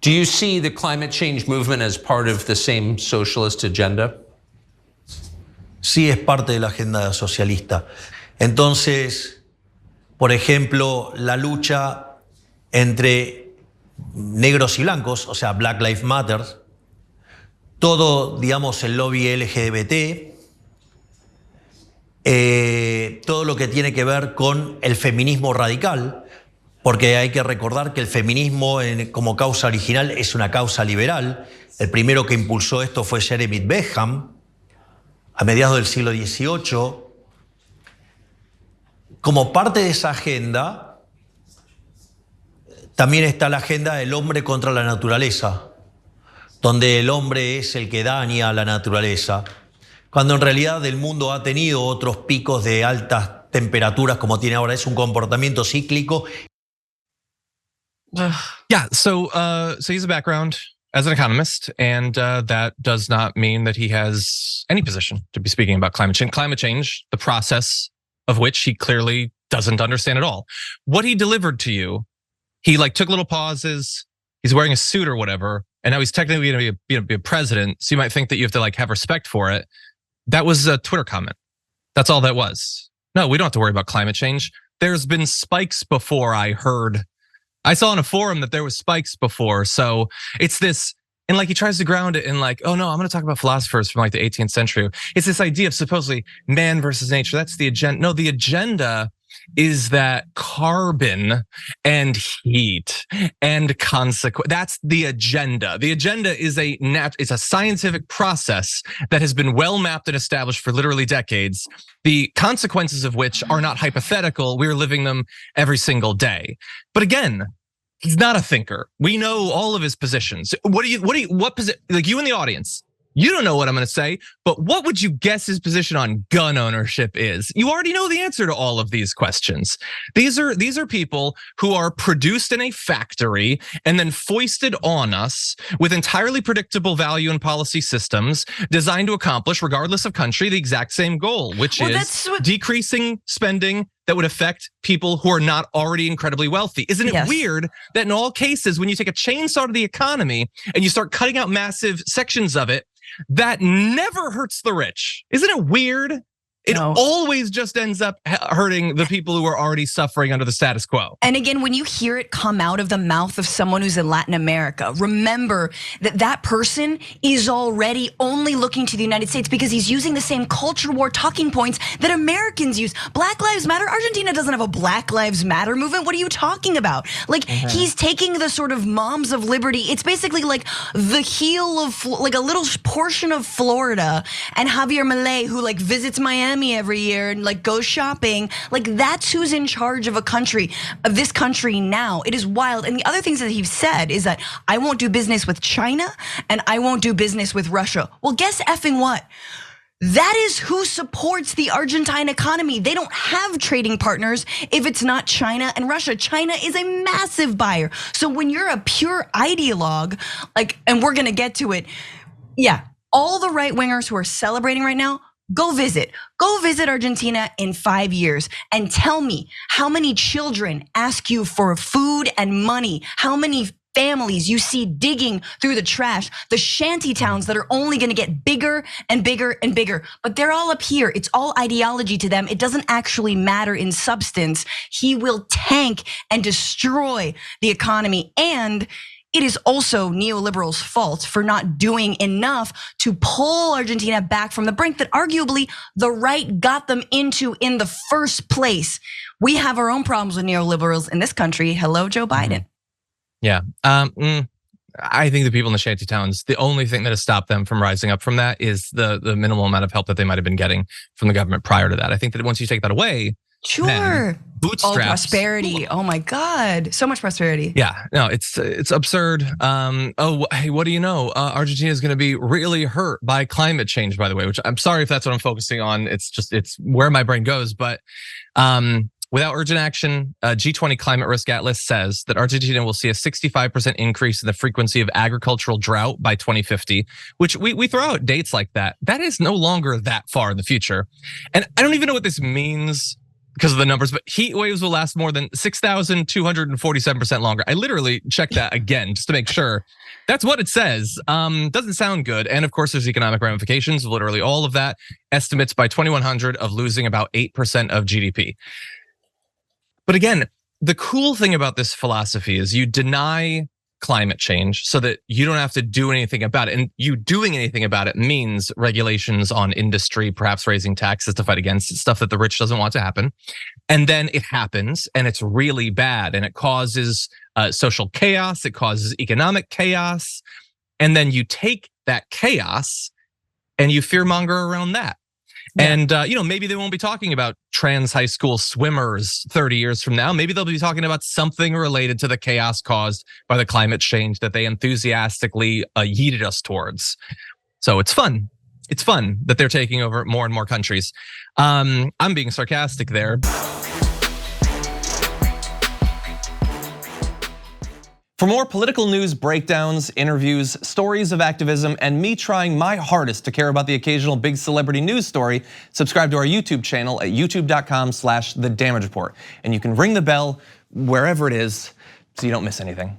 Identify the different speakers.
Speaker 1: Do you see the climate change movement as part of the same socialist agenda?
Speaker 2: Sí, es parte de la agenda socialista. Entonces, por ejemplo, la lucha entre negros y blancos, o sea, Black Lives Matter, todo, digamos, el lobby LGBT, todo lo que tiene que ver con el feminismo radical, porque hay que recordar que el feminismo como causa original es una causa liberal. El primero que impulsó esto fue Jeremy Bentham, a mediados del siglo XVIII. Como parte de esa agenda, también está la agenda del hombre contra la naturaleza, donde el hombre es el que daña a la naturaleza, cuando en realidad el mundo ha tenido otros picos de altas temperaturas como tiene ahora. Es un comportamiento cíclico.
Speaker 3: Yeah, so he has a background as an economist, and that does not mean that he has any position to be speaking about climate change. Climate change, the process of which he clearly doesn't understand at all. What he delivered to you, he like took little pauses. He's wearing a suit or whatever, and now he's technically going to be a president. So you might think that you have to like have respect for it. That was a Twitter comment. That's all that was. No, we don't have to worry about climate change. There's been spikes before. I saw in a forum that there was spikes before. So it's this, and like he tries to ground it in like, oh no, I'm going to talk about philosophers from like the 18th century. It's this idea of supposedly man versus nature. That's the agenda. No, the agenda is that carbon and heat and consequence. That's the agenda. The agenda is it's a scientific process that has been well mapped and established for literally decades. The consequences of which are not hypothetical. We're living them every single day. But again, he's not a thinker. We know all of his positions. What position? Like you in the audience, you don't know what I'm going to say, but what would you guess his position on gun ownership is? You already know the answer to all of these questions. These are people who are produced in a factory and then foisted on us with entirely predictable value and policy systems designed to accomplish, regardless of country, the exact same goal, which is decreasing spending that would affect people who are not already incredibly wealthy. Isn't it weird that in all cases, when you take a chainsaw to the economy and you start cutting out massive sections of it, that never hurts the rich? Isn't it weird? It always just ends up hurting the people who are already suffering under the status quo.
Speaker 4: And again, when you hear it come out of the mouth of someone who's in Latin America, remember that that person is already only looking to the United States because he's using the same culture war talking points that Americans use. Black Lives Matter. Argentina doesn't have a Black Lives Matter movement. What are you talking about? Like he's taking the sort of moms of liberty. It's basically like the heel of like a little portion of Florida, and Javier Milei, who like visits Miami every year and like goes shopping. Like that's who's in charge of this country now. It is wild. And the other things that he's said is that I won't do business with China and I won't do business with Russia. Well, guess effing what? That is who supports the Argentine economy. They don't have trading partners if it's not China and Russia. China is a massive buyer. So when you're a pure ideologue, like, and we're gonna get to it, yeah, all the right wingers who are celebrating right now, go visit Argentina in 5 years and tell me how many children ask you for food and money, how many families you see digging through the trash, the shanty towns that are only gonna get bigger and bigger and bigger, but they're all up here. It's all ideology to them. It doesn't actually matter in substance. He will tank and destroy the economy, and it is also neoliberals' fault for not doing enough to pull Argentina back from the brink that arguably the right got them into in the first place. We have our own problems with neoliberals in this country. Hello, Joe Biden.
Speaker 3: Yeah, I think the people in the shanty towns, the only thing that has stopped them from rising up from that is the minimal amount of help that they might have been getting from the government prior to that. I think that once you take that away,
Speaker 4: sure.
Speaker 3: Bootstraps.
Speaker 4: Oh, prosperity. Oh my God. So much prosperity.
Speaker 3: Yeah, no, it's absurd. Oh, hey, what do you know? Argentina is going to be really hurt by climate change, by the way, which I'm sorry if that's what I'm focusing on. It's where my brain goes. But without urgent action, G20 Climate Risk Atlas says that Argentina will see a 65% increase in the frequency of agricultural drought by 2050, which we throw out dates like that. That is no longer that far in the future. And I don't even know what this means because of the numbers, but heat waves will last more than 6,247% longer. I literally checked that again just to make sure. That's what it says. Doesn't sound good. And of course, there's economic ramifications, literally all of that. Estimates by 2100 of losing about 8% of GDP. But again, the cool thing about this philosophy is you deny climate change so that you don't have to do anything about it. And you doing anything about it means regulations on industry, perhaps raising taxes to fight against it, stuff that the rich doesn't want to happen. And then it happens and it's really bad and it causes social chaos, it causes economic chaos. And then you take that chaos and you fearmonger around that. Yeah. And maybe they won't be talking about trans high school swimmers 30 years from now. Maybe they'll be talking about something related to the chaos caused by the climate change that they enthusiastically yeeted us towards. So it's fun. It's fun that they're taking over more and more countries. I'm being sarcastic there. For more political news breakdowns, interviews, stories of activism, and me trying my hardest to care about the occasional big celebrity news story, subscribe to our YouTube channel at youtube.com/The Damage Report. And you can ring the bell wherever it is so you don't miss anything.